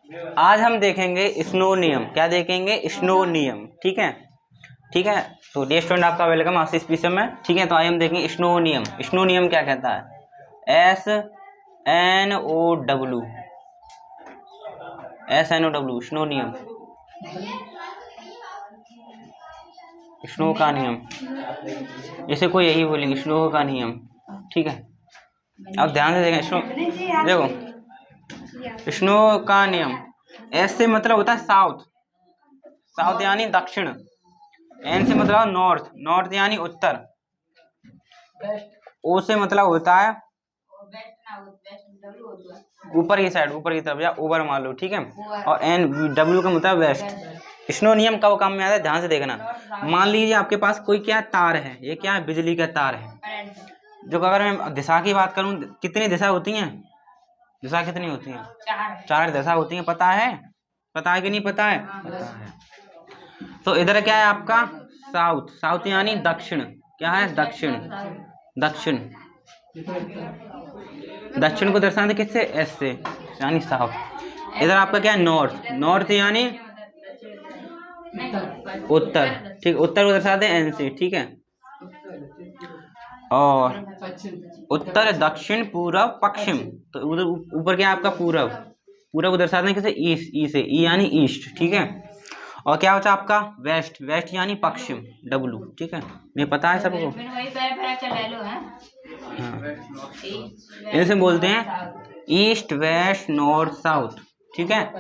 आज हम देखेंगे स्नो नियम। क्या देखेंगे? स्नो नियम। ठीक है, ठीक है। तो डियर स्टूडेंट, आपका वेलकम आशीष पीछे में। ठीक है, तो आइए हम देखेंगे स्नो नियम। स्नो नियम क्या कहता है? SNOW, SNOW, स्नो नियम, स्नो का नियम। जैसे कोई यही बोलेंगे स्नो का नियम। ठीक है, अब ध्यान से देखें। स्नो, देखो स्नो का नियम। एस से मतलब होता है साउथ, साउथ यानी दक्षिण। एन से मतलब नॉर्थ, नॉर्थ यानी उत्तर। ओ से मतलब होता है ऊपर की साइड, ऊपर की तरफ, या ओवर मान लो। ठीक है, और एन, डब्ल्यू का मतलब वेस्ट। स्नो नियम कब काम में आता है? ध्यान से देखना। मान लीजिए आपके पास कोई क्या तार है, ये क्या है? बिजली का तार है। जो अगर मैं दिशा की बात करूं, कितनी दिशा होती हैं? दिशा कितनी होती हैं? चार दिशा होती हैं। पता है? पता है कि नहीं पता है? पता है। तो इधर क्या है आपका? साउथ, साउथ यानी दक्षिण। क्या है? दक्षिण, दक्षिण। दक्षिण को दर्शाते किससे? एस से, यानी साउथ। इधर आपका क्या है? नॉर्थ, नॉर्थ यानी उत्तर। ठीक, उत्तर को दर्शाते हैं एन से। ठीक है, और उत्तर, दक्षिण, पूरब, पश्चिम। तो उधर ऊपर क्या है आपका? पूरब। पूरब को दर्शाते हैं किसे? ईस्ट, ई से, ई यानी ईस्ट। ठीक है, और क्या होता है आपका? वेस्ट, वेस्ट यानी पश्चिम, डब्लू। ठीक है, ये पता है सबको। हाँ, इसे बोलते हैं ईस्ट, वेस्ट, नॉर्थ, साउथ। ठीक है,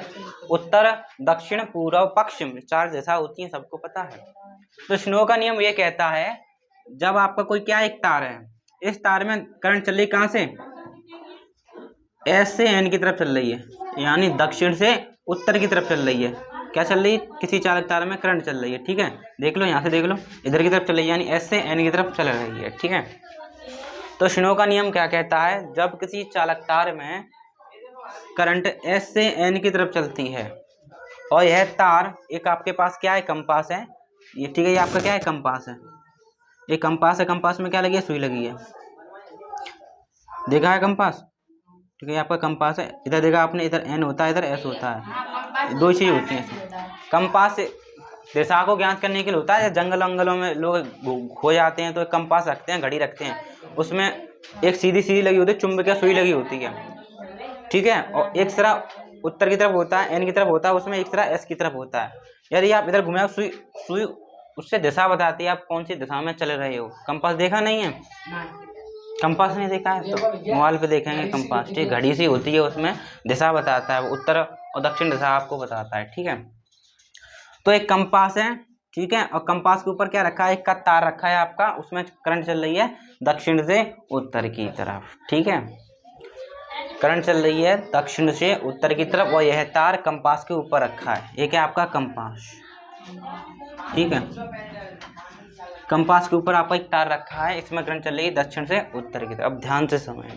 उत्तर, दक्षिण, पूर्व, पश्चिम, चार दिशा होती हैं, सबको पता है। तो स्नो का नियम ये कहता है, जब आपका कोई क्या, एक तार है, इस तार में करंट चल रही कहाँ से? एस से एन की तरफ चल रही है, यानी दक्षिण से उत्तर की तरफ चल रही है। क्या चल रही है? किसी चालक तार में करंट चल रही है। ठीक है, देख लो, यहाँ से देख लो, इधर की तरफ चल रही है, यानी एस से एन की तरफ चल रही है। ठीक है, तो स्नो का नियम क्या कहता है? जब किसी चालक तार में करंट एस से एन की तरफ चलती है, और यह तार, एक आपके पास क्या है? कंपास है ये। ठीक है, ये आपका क्या है? कंपास है। ये कंपास है, कंपास में क्या लगी है? सुई लगी है। देखा है कंपास? ठीक है, ये आपका कंपास है। इधर देखा आपने, इधर एन होता है, इधर एस होता है, दो चीज होती है। कंपास दिशा को ज्ञात करने के लिए होता है। जंगल वंगलों में लोग खो जाते हैं तो एक कंपास रखते हैं, घड़ी रखते हैं, उसमें एक सीधी सीधी लगी होती है, चुंबकीय सुई लगी होती है। ठीक है, और एक सिरा उत्तर की तरफ होता है, एन की तरफ होता है, उसमें एक सिरा एस की तरफ होता है। यदि आप इधर घुमाओ, सुई सुई उससे दिशा बताती है आप कौन सी दिशा में चल रहे हो। कंपास देखा नहीं है? कंपास नहीं देखा है तो मोबाइल पे देखेंगे कंपास। ठीक, घड़ी सी होती है, उसमें दिशा बताता है, उत्तर और दक्षिण दिशा आपको बताता है। ठीक है, तो एक कंपास है। ठीक है, और कंपास के ऊपर क्या रखा है? एक का तार रखा है आपका, उसमें करंट चल रही है दक्षिण से उत्तर की तरफ। ठीक है, करंट चल रही है दक्षिण से उत्तर की तरफ, और यह तार कंपास के ऊपर रखा है। ये क्या आपका? कंपास। ठीक है, कंपास के ऊपर आपका एक तार रखा है, इसमें करंट चल रही है दक्षिण से उत्तर की तरफ। अब ध्यान से समझना।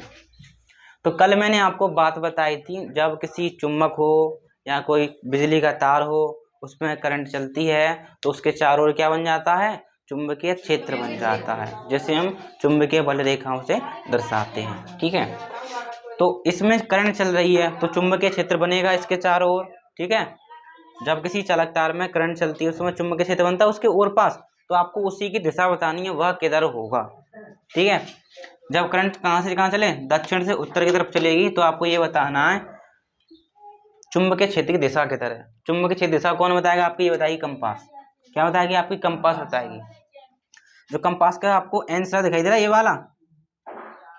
तो कल मैंने आपको बात बताई थी, जब किसी चुम्बक हो या कोई बिजली का तार हो, उसमें करंट चलती है तो उसके चारों ओर क्या बन जाता है? चुंबकीय क्षेत्र बन जाता है, जैसे हम चुंबकीय बल रेखाओं से दर्शाते हैं। ठीक है, तो इसमें करंट चल रही है तो चुंबकीय क्षेत्र बनेगा इसके चारों ओर। ठीक है, जब किसी चालक तार में करंट चलती है, उसमें चुंबकीय क्षेत्र बनता है उसके ओर पास, तो आपको उसी की दिशा बतानी है, वह किधर होगा। ठीक है, जब करंट कहाँ से कहाँ चले? दक्षिण से उत्तर की तरफ चलेगी, तो आपको ये बताना है चुंबकीय क्षेत्र की दिशा किधर है। चुंबकीय क्षेत्र दिशा कौन बताएगा आपकी? ये बताएगी कंपास। क्या बताएगी आपकी? कंपास बताएगी। जो कंपास का आपको एन सा दिखाई दे रहा है, ये वाला,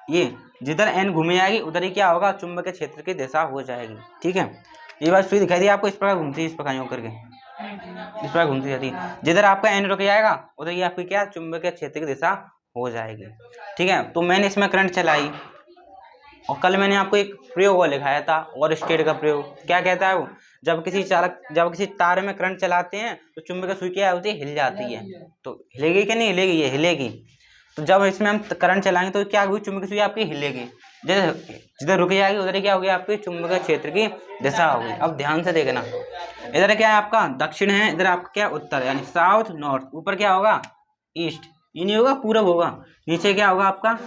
ये जिधर एन घूमे आएगी उधर ही क्या होगा? चुंबकीय क्षेत्र की दिशा हो जाएगी। ठीक है, ये बात सुई दिखाई दी आपको, इस प्रकार घूमती है, इस प्रकार करके इस प्रकार घूमती जाती है। जिधर आपका एन रुक जाएगा उधर ही आपकी क्या? चुंबकीय क्षेत्र की दिशा हो जाएगी। ठीक है, तो मैंने इसमें करंट चलाई, और कल मैंने आपको एक प्रयोग वो लिखाया था, और स्टेट का प्रयोग। क्या कहता है वो? जब किसी तार में करंट चलाते हैं तो चुंबकीय सुई क्या होती है? हिल जाती है। तो हिलेगी कि नहीं हिलेगी? ये हिलेगी। तो जब इसमें हम करंट चलाएंगे तो क्या होगी? चुंबकीय सुई आपकी हिलेगी। जिधर रुक जाएगी उधर क्या होगी? आपकी चुंबकीय क्षेत्र की दिशा होगी। अब ध्यान से देखना, इधर क्या है आपका? दक्षिण है, इधर आपका क्या? उत्तर, यानी साउथ नॉर्थ। ऊपर क्या होगा? ईस्ट। ये नहीं होगा, पूरब होगा। नीचे क्या होगा आपका?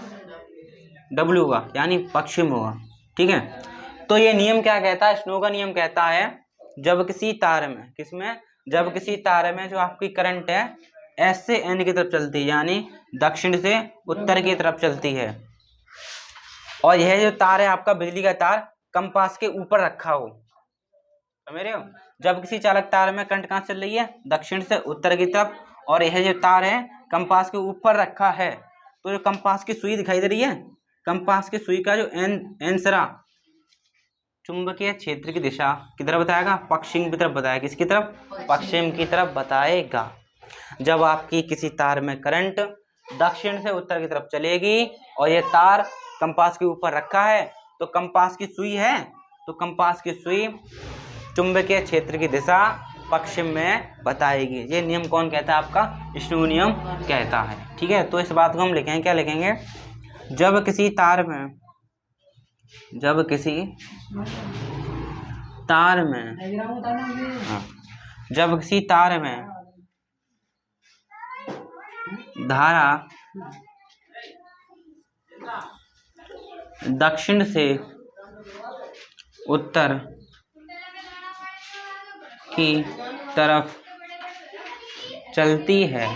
डब्ल्यू होगा, यानी पश्चिम होगा। ठीक है, तो ये नियम क्या कहता है, स्नो का नियम कहता है जब किसी तार में, किसमें, जब किसी तार में जो आपकी करंट है एस से एन की तरफ चलती है, यानी दक्षिण से उत्तर की तरफ चलती है, और यह जो तार है आपका बिजली का तार कंपास के ऊपर रखा हो, समझ रहे हो। जब किसी चालक तार में करंट कहाँ चल रही है, दक्षिण से उत्तर की तरफ, और यह जो तार है कंपास के ऊपर रखा है, तो जो कंपास की सुई दिखाई दे रही है, कंपास की सुई का जो एन सिरा चुंबकीय क्षेत्र की दिशा किधर बताएगा, पश्चिम की तरफ बताएगा। किसकी तरफ, पश्चिम की तरफ बताएगा। जब आपकी किसी तार में करंट दक्षिण से उत्तर की तरफ चलेगी और यह तार कंपास के ऊपर रखा है, तो कंपास की सुई है, तो कंपास की सुई चुंबकीय क्षेत्र की दिशा पश्चिम में बताएगी। ये नियम कौन कहता है, आपका स्नो नियम कहता है। ठीक है, तो इस बात को हम लिखेंगे, क्या लिखेंगे, जब किसी तार में, जब किसी तार में, हाँ, जब किसी तार में धारा दक्षिण से उत्तर की तरफ चलती है,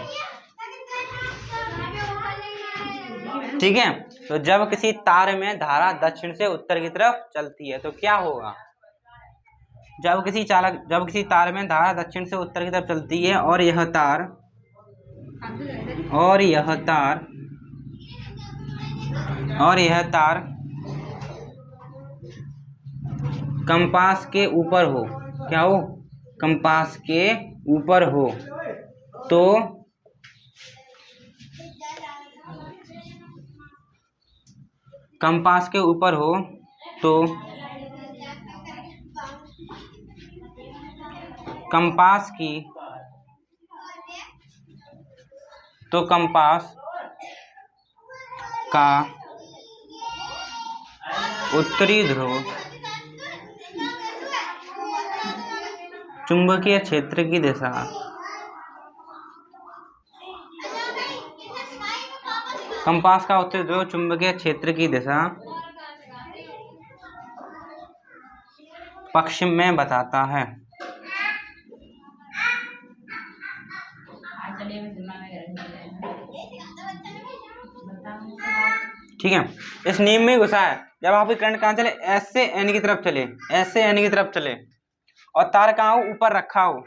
ठीक है, तो जब किसी तार में धारा दक्षिण से उत्तर की तरफ चलती है तो क्या होगा, जब किसी तार में धारा दक्षिण से उत्तर की तरफ चलती है और यह तार कंपास के ऊपर हो, क्या हो, कंपास के ऊपर हो, तो कंपास के ऊपर हो तो कंपास का उत्तरी ध्रुव चुंबकीय क्षेत्र की दिशा कंपास का उत्तरी ध्रुव चुंबकीय क्षेत्र की दिशा पश्चिम में बताता है। ठीक है, इस नियम में घुसा है, जब आपकी करंट कहाँ चले, एस से एन की तरफ चले, एस से एन की तरफ चले और तार कहाँ हो, ऊपर रखा हो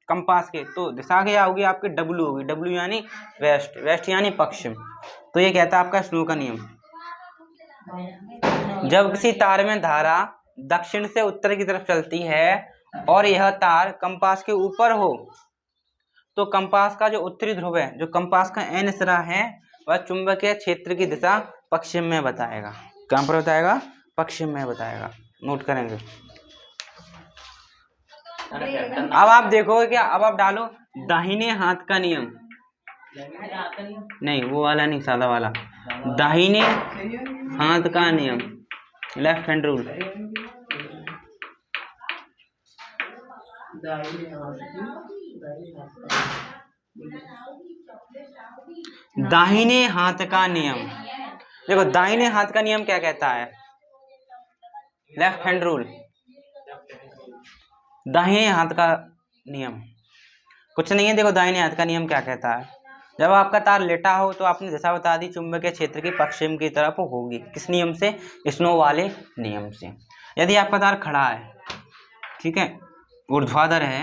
कंपास के, तो दिशा क्या होगी आपकी, डब्ल्यू होगी, डब्ल्यू यानी वेस्ट, वेस्ट यानी पश्चिम। तो ये कहता है आपका स्नो का नियम। जब किसी तार में धारा दक्षिण से उत्तर की तरफ चलती है और यह तार कंपास के ऊपर हो, तो कंपास का जो उत्तरी ध्रुव है, जो कंपास का एन सिरा है, वह चुंबकीय क्षेत्र की दिशा पश्चिम में बताएगा। कहाँ पर बताएगा, पश्चिम में बताएगा, नोट करेंगे। अब आप देखो क्या, अब आप डालो दाहिने हाथ का नियम, नहीं वो वाला नहीं, सादा वाला, दाहिने हाथ का नियम, लेफ्ट हैंड रूल। दाहिने हाथ का नियम, देखो दाहिने हाथ का नियम क्या कहता है, लेफ्ट हैंड रूल, दाहिने हाथ का नियम कुछ नहीं है। देखो दाहिने हाथ का नियम क्या कहता है, जब आपका तार लेटा हो तो आपने दिशा बता दी, चुंबकीय क्षेत्र की पश्चिम की तरफ होगी। किस नियम से, स्नो वाले नियम से। यदि आपका तार खड़ा है, ठीक है, ऊर्ध्वाधर है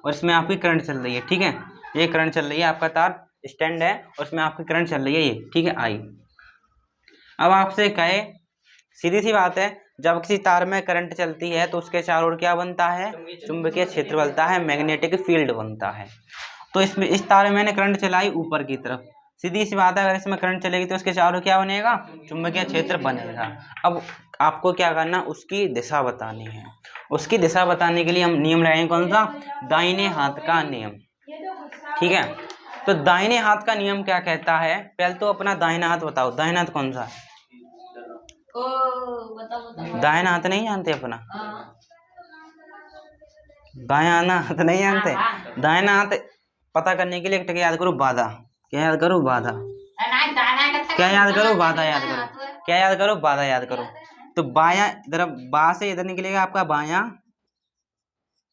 और इसमें आपकी करंट चल रही है, ठीक है, ये करंट चल रही है, आपका तार स्टैंड है और इसमें आपकी करंट चल रही है ये, ठीक है, आई। अब आपसे कहे, सीधी सी बात है, जब किसी तार में करंट चलती है तो उसके चारों ओर क्या बनता है, चुंबकीय क्षेत्र बनता है, मैग्नेटिक फील्ड बनता है। तो इसमें इस तार में मैंने करंट चलाई ऊपर की तरफ, सीधी सी बात है, अगर इसमें करंट चलेगी तो उसके चारों क्या बनेगा, चुंबकीय क्षेत्र बनेगा। अब आपको क्या करना, उसकी दिशा बतानी है। उसकी दिशा बताने के लिए हम नियम लगाएंगे, कौन सा, दाहिने हाथ का नियम, ठीक है। तो दाहिने हाथ का नियम क्या कहता है, पहले तो अपना दाहिना हाथ बताओ, दाहिना हाथ कौन सा है, दाहिना हाथ नहीं जानते अपना, दाहिना हाथ नहीं जानते, दाहिना हाथ पता करने के लिए एक टक याद करो, बाधा, क्या याद करो, बाधा, क्या याद करो, बाधा याद करो, क्या याद करो, बाधा याद करो, तो बायां इधर बा से इधर निकलेगा आपका बायां,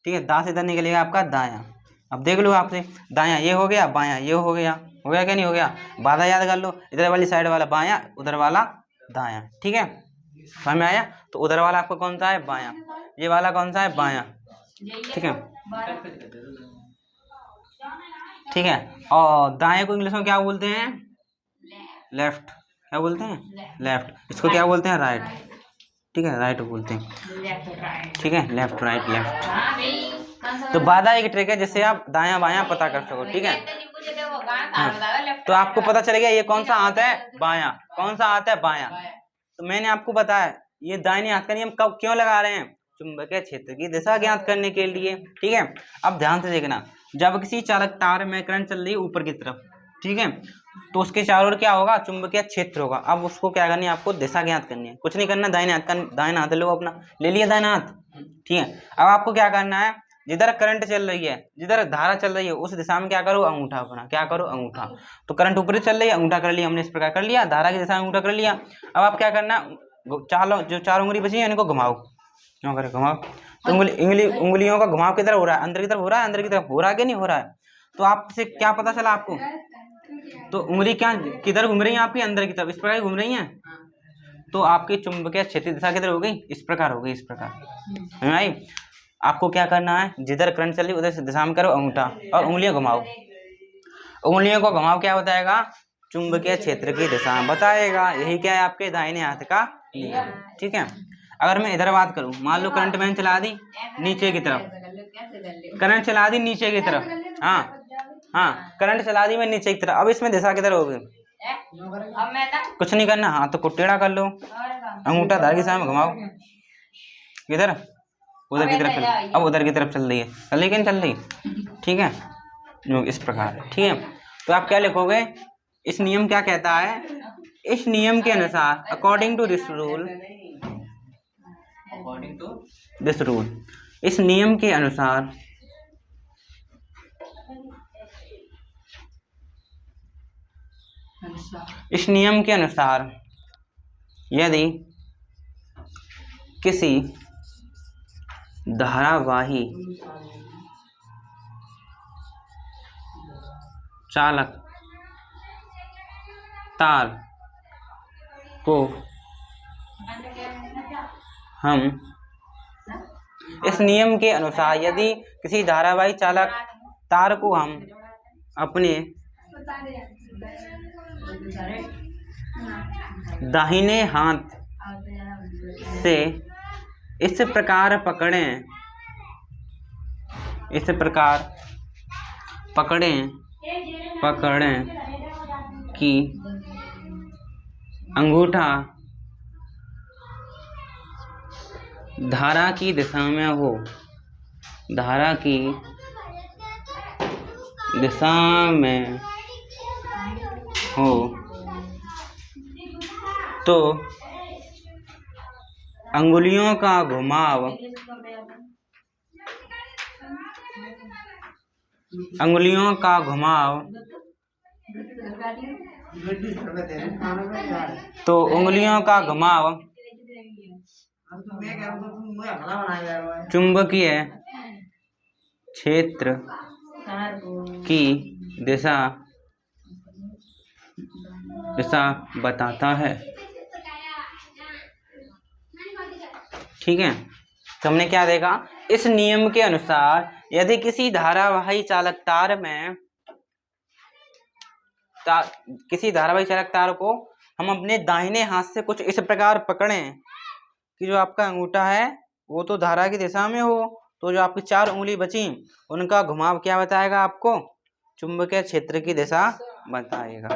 ठीक है, दा से इधर निकलेगा आपका दायां। अब देख लो आपसे, दायां ये हो गया, बायां ये हो गया क्या नहीं हो गया? बाधा याद कर लो, इधर वाली साइड वाला बायां, उधर वाला दायां, ठीक है, समझ में आया? तो उधर वाला आपका कौन सा है? बायां। ये वाला कौन सा है? बायां, ठीक है, ठीक है। और दाएं को इंग्लिश में क्या बोलते हैं? लेफ्ट। क्या बोलते हैं? लेफ्ट। इसको क्या बोलते हैं? राइट, ठीक है, राइट बोलते हैं, ठीक है, लेफ्ट राइट लेफ्ट। तो बाधा एक ट्रिक है जिससे आप दायां बायां पता कर सको, ठीक है। हाँ। तो आपको पता चलेगा ये कौन सा हाथ है? बायां। कौन सा हाथ है? बायां। तो मैंने आपको बताया ये दाहिने हाथ का नियम कब क्यों लगा रहे हैं? चुंबकीय क्षेत्र की दिशा ज्ञात करने के लिए, ठीक है। अब ध्यान से देखना, जब किसी चालक तार में करंट चल रही है ऊपर की तरफ, ठीक है, तो उसके चारों ओर क्या होगा? चुंबकीय क्षेत्र होगा। अब उसको क्या करनी है? आपको दिशा ज्ञात करनी है, कुछ नहीं करना, दाहिने हाथ का, दाहिना हाथ लो अपना, ले लिया दाहिना हाथ, ठीक है। अब आपको क्या करना है? जिधर करंट चल रही है, जिधर धारा चल रही है, उस दिशा में क्या करो? अंगूठा अपना, क्या करो? अंगूठा। तो करंट ऊपर चल रही है, अंगूठा कर लिया हमने, इस प्रकार कर लिया, धारा की दिशा में अंगूठा कर लिया। अब आप क्या करना? चार उंगली बची है इनको घुमाओ, क्यों करे? घुमाओ। तो उंगलियों का घुमाव किधर हो रहा है? अंदर की तरफ हो रहा है, अंदर की तरफ हो रहा है कि नहीं हो रहा है? तो आपसे क्या पता चला आपको? तो उंगली क्या किधर घूम रही है आपकी? अंदर की तरफ, इस प्रकार घूम रही हैं। तो आपकी चुंबकीय क्षेत्रीय दिशा किधर हो गई? इस प्रकार हो गई, इस प्रकार, है। आपको क्या करना है? जिधर करंट चल रही उधर से दिशा में करो अंगूठा और उंगलियां घुमाओ। उंगलियों को घुमाओ, क्या बताएगा? चुंबकीय क्षेत्र की दिशा बताएगा। यही क्या है? आपके दाहिने हाथ का नियम, ठीक है। अगर मैं इधर बात करूं, मान लो करंट मैंने चला दी नीचे की तरफ, करंट चला दी नीचे की तरफ, हाँ हाँ, करंट चला दी मैं नीचे की तरफ। अब इसमें दिशा किधर होगी? कुछ नहीं करना, हाथ तो टेढ़ा कर लो, अंगूठा धार की दिशा में घुमाओ, किधर? उधर की तरफ चल, अब उधर की तरफ चल रही है, चल रही कि नहीं चल रही? ठीक है, इस प्रकार, ठीक है। तो आप क्या लिखोगे? इस नियम क्या कहता है? इस नियम के अनुसार, अकॉर्डिंग टू दिस रूल, इस नियम के अनुसार यदि किसी धारावाही चालक तार को हम, इस नियम के अनुसार यदि किसी धारावाही चालक तार को हम अपने दाहिने हाथ से इस प्रकार पकड़ें, कि अंगूठा धारा की दिशा में हो, तो अंगुलियों का घुमाव चुंबकीय क्षेत्र की दिशा बताता है, ठीक है। तो हमने क्या देखा? इस नियम के अनुसार यदि किसी धारावाही चालक तार को हम अपने दाहिने हाथ से कुछ इस प्रकार पकड़ें कि जो आपका अंगूठा है वो तो धारा की दिशा में हो, तो जो आपकी 4 उंगली बची उनका घुमाव क्या बताएगा? आपको चुंबकीय क्षेत्र की दिशा बताएगा।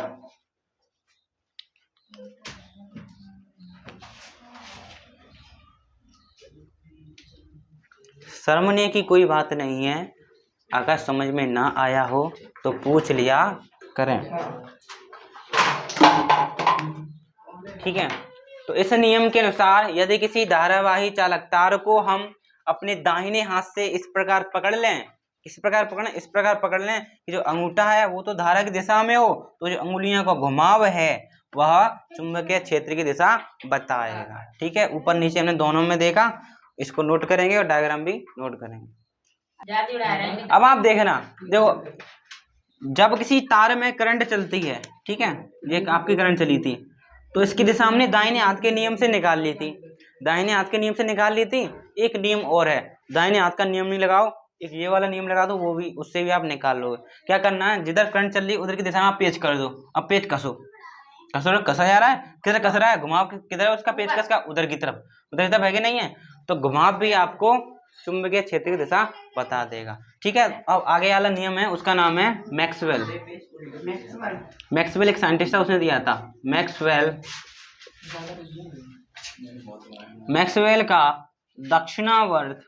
शर्मने की कोई बात नहीं है, अगर समझ में ना आया हो तो पूछ लिया करें, ठीक है। तो इस नियम के अनुसार यदि किसी धारावाही चालक तार को हम अपने दाहिने हाथ से इस प्रकार पकड़ लें, इस प्रकार पकड़ लें कि जो अंगूठा है वो तो धारा की दिशा में हो, तो जो अंगुलियों का घुमाव है वह चुंबकीय क्षेत्र की दिशा बताएगा। ठीक है, ऊपर नीचे हमने दोनों में देखा, इसको नोट करेंगे और डायग्राम भी नोट करेंगे। अब आप देखना, देखो जब किसी तार में करंट चलती है, ठीक है, ये आपकी करंट चली थी, तो इसकी दिशा हमने दाहिने हाथ के नियम से निकाल ली थी, दाहिने हाथ के नियम से निकाल ली थी। एक नियम और है, दाहिने हाथ का नियम नहीं लगाओ, एक ये वाला नियम लगा दो, वो भी, उससे भी आप निकाल लोगे। क्या करना है, जिधर करंट चल रही है उधर की दिशा में आप पेच कर दो। अब पेच कसो, कसो, कसा जा रहा है, किधर कस रहा है, घुमाव किधर है उसका, पेचकस का उधर की तरफ, उधर की तरफ है कि नहीं है, तो घुमाव भी आपको चुंबकीय क्षेत्र की दिशा बता देगा। ठीक है, अब आगे वाला नियम है, उसका नाम है मैक्सवेल। मैक्सवेल एक साइंटिस्ट था, उसने दिया था मैक्सवेल का दक्षिणावर्त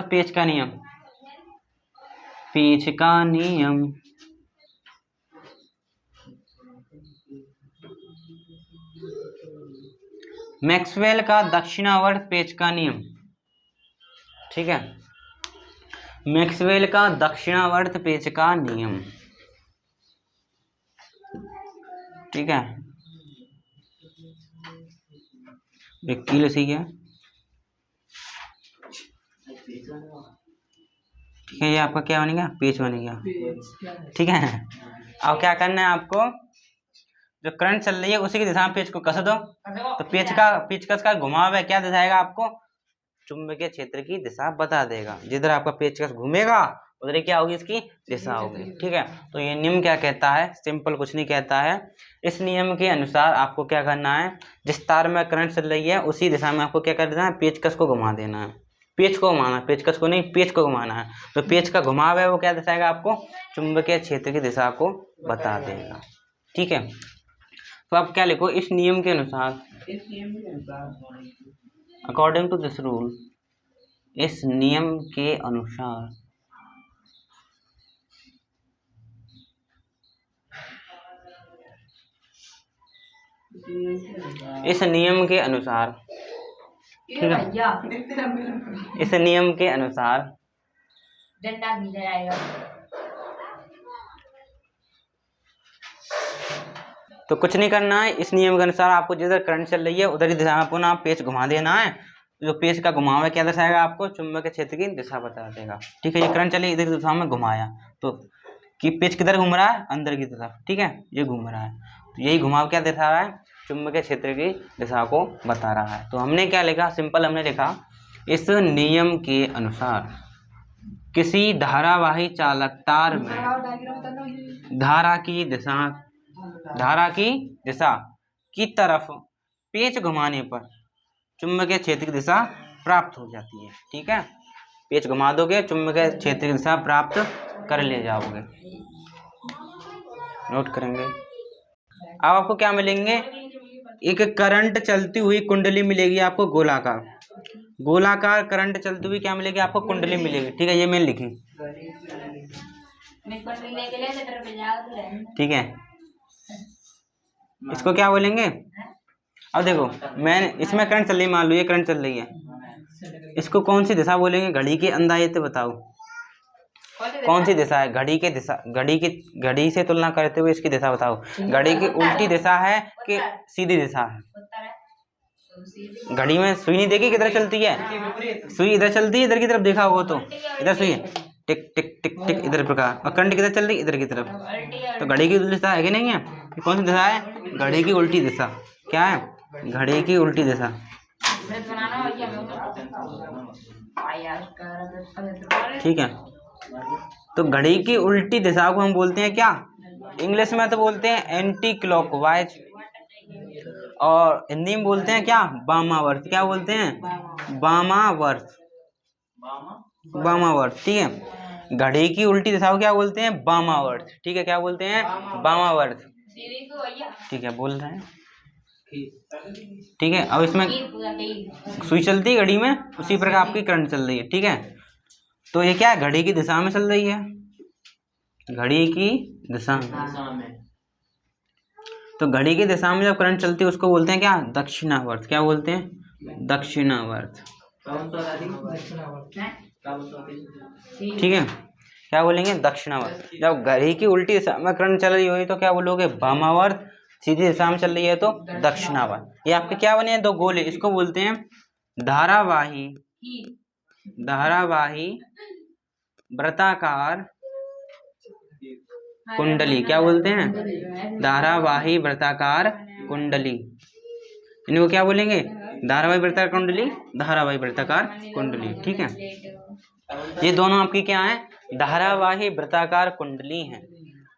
पेच का नियम, मैक्सवेल का दक्षिणावर्त पेच का नियम। ठीक है, मैक्सवेल का दक्षिणावर्त पेच का नियम। ठीक है, एक किलो सही है। ठीक है, ये आपका क्या बनेगा, पेच बनेगा। ठीक है, अब क्या करना है आपको, जो करंट चल रही है उसी की दिशा में पेच को कस दो, तो पेचकस का घुमाव है, क्या दिखाएगा आपको, चुंबकीय क्षेत्र की दिशा बता देगा। जिधर आपका पेचकस घूमेगा उधर क्या होगी, इसकी दिशा होगी। ठीक है, तो ये नियम क्या कहता है, सिंपल कुछ नहीं कहता है, इस नियम के अनुसार आपको क्या करना है, जिस तार में करंट चल रही है उसी दिशा में आपको क्या कर देना है, पेचकस को घुमा देना है। पेच को घुमाना, पेचकस को नहीं, पेच को घुमाना है। तो पेच का घुमाव है वो क्या दर्शाएगा आपको, चुंबकीय क्षेत्र की दिशा को बता देगा। ठीक है, तो आप क्या लिखो, इस नियम के अनुसार, अकॉर्डिंग टू दिस रूल, इस नियम के अनुसार इस नियम के अनुसार, ठीक है, इस नियम के अनुसार डंडा खींचा जाएगा। तो कुछ नहीं करना है, इस नियम के अनुसार आपको जिधर करंट चल रही है उधर ही दिशा में पुनः पेच घुमा देना है। जो पेच का घुमाव है क्या दर्शाएगा आपको, चुंबकीय क्षेत्र की दिशा बता देगा। ठीक है, ये करंट चली इधर की दिशा में घुमाया, तो कि पेच किधर घूम रहा है, अंदर की तरफ। ठीक है, ये घूम रहा है, तो यही घुमाव क्या दर्शा रहा है, चुंबकीय क्षेत्र की दिशा को बता रहा है। तो हमने क्या लिखा, सिंपल हमने लिखा, इस नियम के अनुसार किसी धारावाही चालक तार में धारा की दिशा की तरफ पेच घुमाने पर चुंबकीय क्षेत्र की दिशा प्राप्त हो जाती है। ठीक है, पेच घुमा दोगे, चुंबकीय क्षेत्र की दिशा प्राप्त कर ले जाओगे। नोट करेंगे। अब आपको क्या मिलेंगे, एक करंट चलती हुई कुंडली मिलेगी आपको, गोलाकार करंट चलती हुई क्या मिलेगी आपको, कुंडली मिलेगी। ठीक है, ये मैंने लिखी। ठीक है, इसको क्या बोलेंगे, अब देखो मैंने इसमें करंट चल रही है, मान लो ये करंट चल रही है, इसको कौन सी दिशा बोलेंगे, घड़ी के अंदाजे से बताओ कौन सी दिशा है, घड़ी से तुलना करते हुए इसकी दिशा बताओ। घड़ी की उल्टी दिशा है कि सीधी दिशा है, घड़ी में सुई नहीं देखी किधर चलती है, सुई इधर चलती है, इधर की तरफ देखा होगा तो इधर सुई है, टिक टिक टिक टिक इधर प्रकार, और करंट किधर चल रही, इधर की तरफ। तो घड़ी की उल्टी दिशा है कि नहीं है, कौन सी दिशा है, घड़ी की उल्टी दिशा। क्या है, घड़ी की उल्टी दिशा। ठीक है, तो घड़ी की उल्टी दिशा को हम बोलते हैं क्या, इंग्लिश में तो बोलते हैं एंटी क्लॉकवाइज, और हिंदी में बोलते हैं क्या, वामावर्त। क्या बोलते हैं, वामावर्त। ठीक है, घड़ी की उल्टी दिशा को क्या बोलते हैं, वामावर्त। ठीक है, क्या बोलते हैं, वामावर्त। ठीक है, बोल रहे हैं। ठीक है, अब इसमें सुई चलती है घड़ी में, उसी प्रकार आपकी करंट चल रही है। ठीक है, तो ये क्या है, घड़ी की दिशा में चल रही है, घड़ी की दिशा में। तो घड़ी की दिशा में जब करंट चलती है उसको बोलते हैं क्या, दक्षिणावर्त। क्या बोलते हैं, दक्षिणावर्त। ठीक है, क्या बोलेंगे? दक्षिणावर्त। जब घड़ी की उल्टी दिशा में करंट चल रही होगी तो क्या बोलोगे? वामावर्त। सीधी दिशा में चल रही है तो दक्षिणावर्त। ये आपके क्या बने हैं? 2 गोले। इसको बोलते हैं धारावाही वृत्ताकार कुंडली। क्या बोलते हैं? धारावाही वृत्ताकार कुंडली। इनको क्या बोलेंगे? धारावाही वृत्ताकार कुंडली, धारावाही वृत्ताकार कुंडली। ठीक है, ये दोनों आपकी क्या है? धारावाही वृत्ताकार कुंडली है।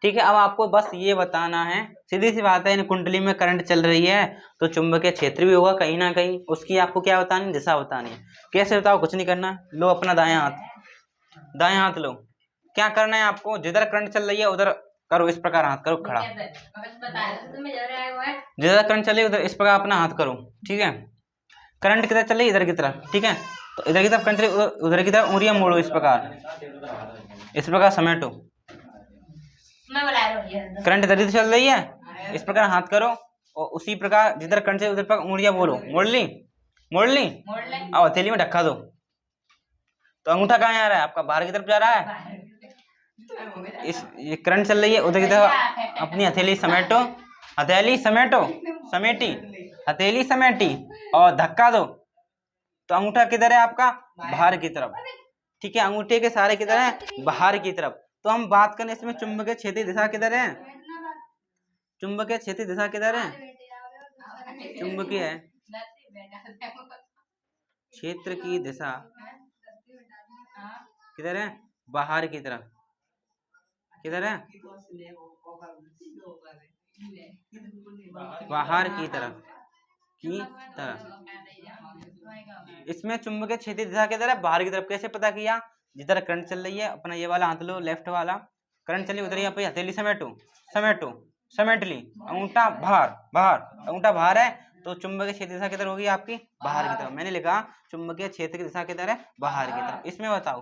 ठीक है, अब आपको बस ये बताना है, सीधी सी बात है, इन कुंडली में करंट चल रही है तो चुंबकीय क्षेत्र भी होगा कहीं ना कहीं, उसकी आपको क्या बतानी? दिशा बतानी है। कैसे बताओ? कुछ नहीं करना। लो अपना दायां हाथ लो। क्या करना है आपको? जिधर करंट चल रही है उधर करो, इस प्रकार हाथ करो खड़ा। जिधर करंट चल रही है उधर इस प्रकार अपना हाथ करो। ठीक है, करंट किधर चल रही है? इधर की तरफ। ठीक है, तो इधर की तरफ करंट चल रही है, उधर की तरफ उंगलियां मोड़ो, इस प्रकार समेटो। करंट इधर की चल रही है, इस प्रकार हाथ करो और उसी प्रकार जिधर करंट चल उधर पर उंगलियां बोलो। मोड़ ली? अब हथेली में ढक्का दो। तो अंगूठा कहाँ आ रहा है आपका? बाहर की तरफ जा रहा है। ये करंट चल रही है, उधर की तरफ अपनी हथेली समेटो, हथेली समेटी और धक्का दो। तो अंगूठा किधर है आपका? बाहर की तरफ। ठीक है, अंगूठे के सारे किधर है? बाहर की तरफ। तो हम बात करें इसमें चुंबकीय क्षेत्रीय दिशा किधर है? चुंबकीय क्षेत्रीय दिशा किधर है? चुंबकीय है क्षेत्र की दिशा किधर है? बाहर की तरफ। किधर है? बाहर की तरफ इसमें चुंबकीय क्षेत्रीय दिशा किधर है? बाहर की तरफ। कैसे पता किया? जिधर करंट चल रही है, अपना ये वाला हाथ लो, लेफ्ट वाला करंट चली उधर, यहाँ पे हथेली समेट ली, अंगूठा बाहर है, तो चुंबकीय क्षेत्र दिशा किधर होगी आपकी? बाहर की तरफ। मैंने लिखा चुंबकीय क्षेत्र की दिशा किधर है? बाहर की तरफ। इसमें बताओ।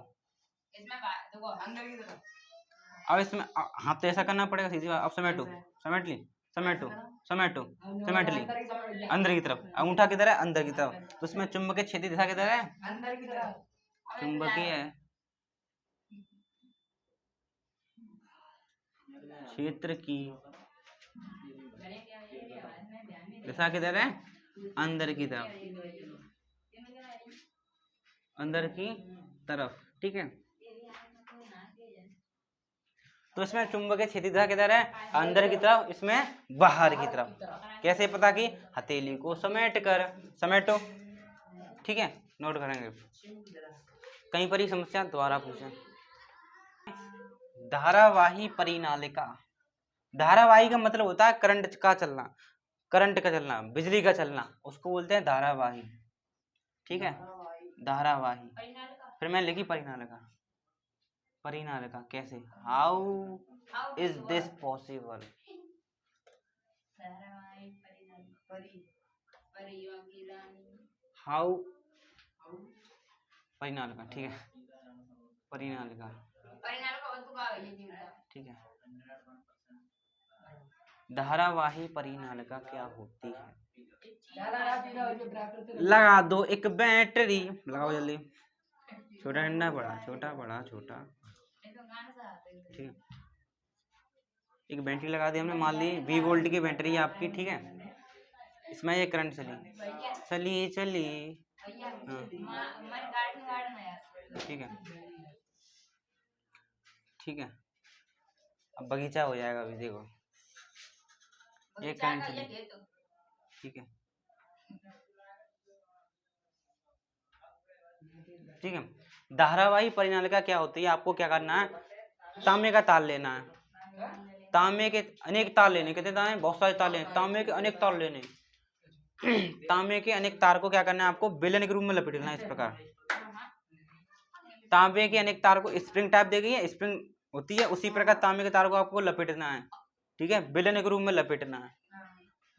अब इसमें हाथ तो ऐसा करना पड़ेगा, सीधी बात। अब समेट ली अंदर की तरफ। अंगूठा किधर है? अंदर की तरफ। तो उसमें चुंबकीय क्षेत्रीय दिशा किधर है? चुंबकीय क्षेत्र की दिशा किधर है? अंदर की तरफ। ठीक है, तो इसमें चुंबकीय क्षेत्रीय दिशा किधर है? अंदर की तरफ, इसमें बाहर की तरफ। कैसे पता की? हथेली को समेटो। ठीक है, नोट करेंगे। कहीं पर ही समस्या दोबारा पूछें। धारावाही परिनालिका। धारावाही का मतलब होता है करंट का चलना, बिजली का चलना, उसको बोलते हैं धारावाही। ठीक है, धारावाही। फिर मैं लिखी परिनालिका। कैसे? How is this possible? How परिनालिका। ठीक है, परिनालिका। ठीक है, धारावाही परिनालिका क्या होती है? लगा दो एक बैटरी, लगाओ जल्दी। छोटा डंडा, बड़ा छोटा। ठीक है, एक बैटरी लगा दी हमने, मान ली 20 वोल्ट की बैटरी है आपकी। ठीक है, इसमें ये करंट चली। ठीक है, अब बगीचा हो जाएगा अभी, देखो ये करंट चली। ठीक है, धारावाही परिनालिका क्या होती है? आपको क्या करना है? तांबे का तार लेना है। तांबे के अनेक तार लेने, कितने तार? बहुत सारे तार लेने, तांबे के अनेक तार लेने। तांबे के अनेक तार को क्या करना है? आपको बेलन के रूप में लपेटना है, इस प्रकार। तांबे के अनेक तार को स्प्रिंग टाइप देगी, स्प्रिंग होती है, उसी प्रकार तांबे के तार को आपको लपेटना है। ठीक है, बेलन के रूप में लपेटना है।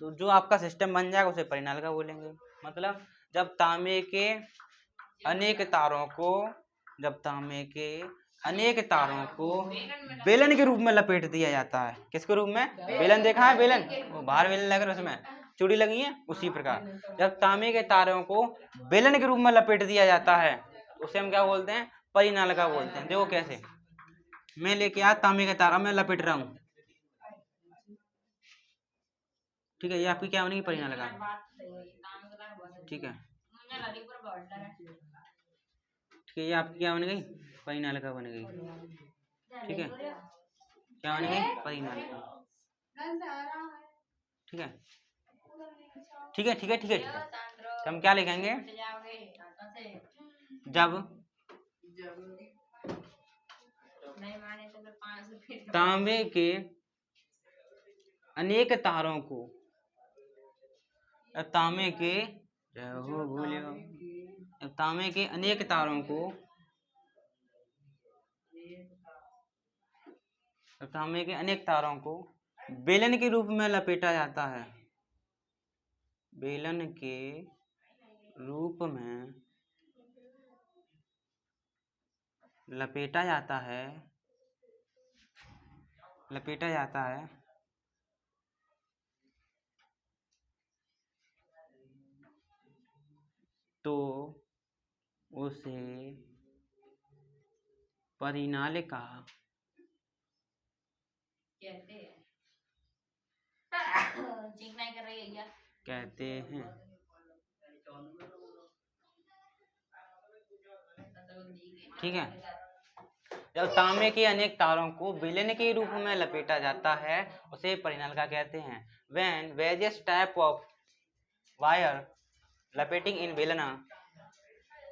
तो जो आपका सिस्टम बन जाएगा उसे परिनालिका बोलेंगे। मतलब जब तांबे के अनेक तारों को बेलन के रूप में लपेट दिया जाता है। किसके रूप में? बेलन देखा है? बेलन, वो बाहर बेलन लग रहा है, उसमें चूड़ी लगी है, उसी प्रकार जब तांबे के तारों को बेलन के रूप में लपेट दिया जाता है उसे हम क्या बोलते हैं? परिनालिका बोलते हैं। देखो कैसे, मैं लेके आया तांबे का तारा, मैं लपेट रहा हूँ। ठीक है, ये आपकी क्या बनेगी, परिणाम लगा। ठीक है, ठीक है, ये आपकी क्या बन गई, परिणालिका बन गई। ठीक है, क्या बन गई, परिणालिका। ठीक है, ठीक है, ठीक है, ठीक है, ठीक है। तो हम क्या लिखेंगे, जब तांबे के अनेक तारों को, तांबे के तांबे के अनेक तारों को, तांबे के अनेक तारों को बेलन के रूप में लपेटा जाता है, बेलन के रूप में लपेटा जाता है, लपेटा जाता है, तो उसे परिणालिका कहते हैं। कहते हैं। ठीक है, जब तांबे के अनेक तारों को बेलन के रूप में लपेटा जाता है उसे परिणालिका कहते हैं। When various type of wire लपेटिंग इन बेलना,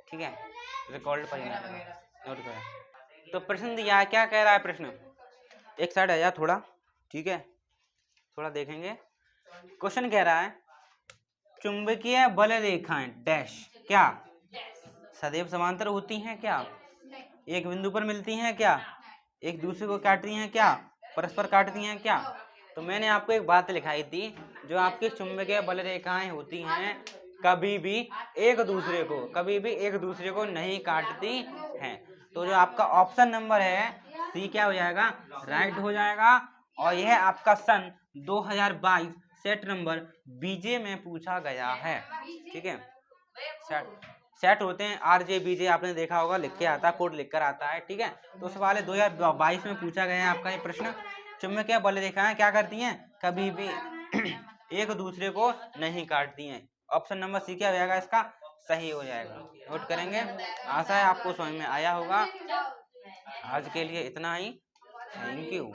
ठीक है, रिकॉल्ड परिणालिका। नोट करें। तो प्रश्न दिया है, क्या कह रहा है प्रश्न, एक साइड आ जा थोड़ा, ठीक है, थोड़ा देखेंगे। क्वेश्चन कह रहा है चुंबकीय बल रेखाएं डैश क्या सदैव समांतर होती हैं क्या, एक बिंदु पर मिलती हैं क्या, एक दूसरे को काटती हैं क्या, परस्पर काटती हैं क्या। तो मैंने आपको एक बात लिखाई थी, जो आपकी चुंबकीय बल रेखाएं होती हैं कभी भी एक दूसरे को नहीं काटती हैं। तो जो आपका ऑप्शन नंबर है सी क्या हो जाएगा, राइट हो जाएगा। और यह आपका सन 2022 सेट नंबर बीजे में पूछा गया है। ठीक है, सेट होते हैं आरजे बीजे, आपने देखा होगा, लिख के आता है, कोड लिख कर आता है। ठीक है, तो उस वाले 2022 में पूछा गया है आपका ये प्रश्न। चुंबकीय बल रेखाएं क्या करती हैं, कभी भी एक दूसरे को नहीं काटती हैं। ऑप्शन नंबर सी क्या हो जाएगा, इसका सही हो जाएगा। नोट करेंगे। आशा है आपको समझ में आया होगा। आज के लिए इतना ही, थैंक यू।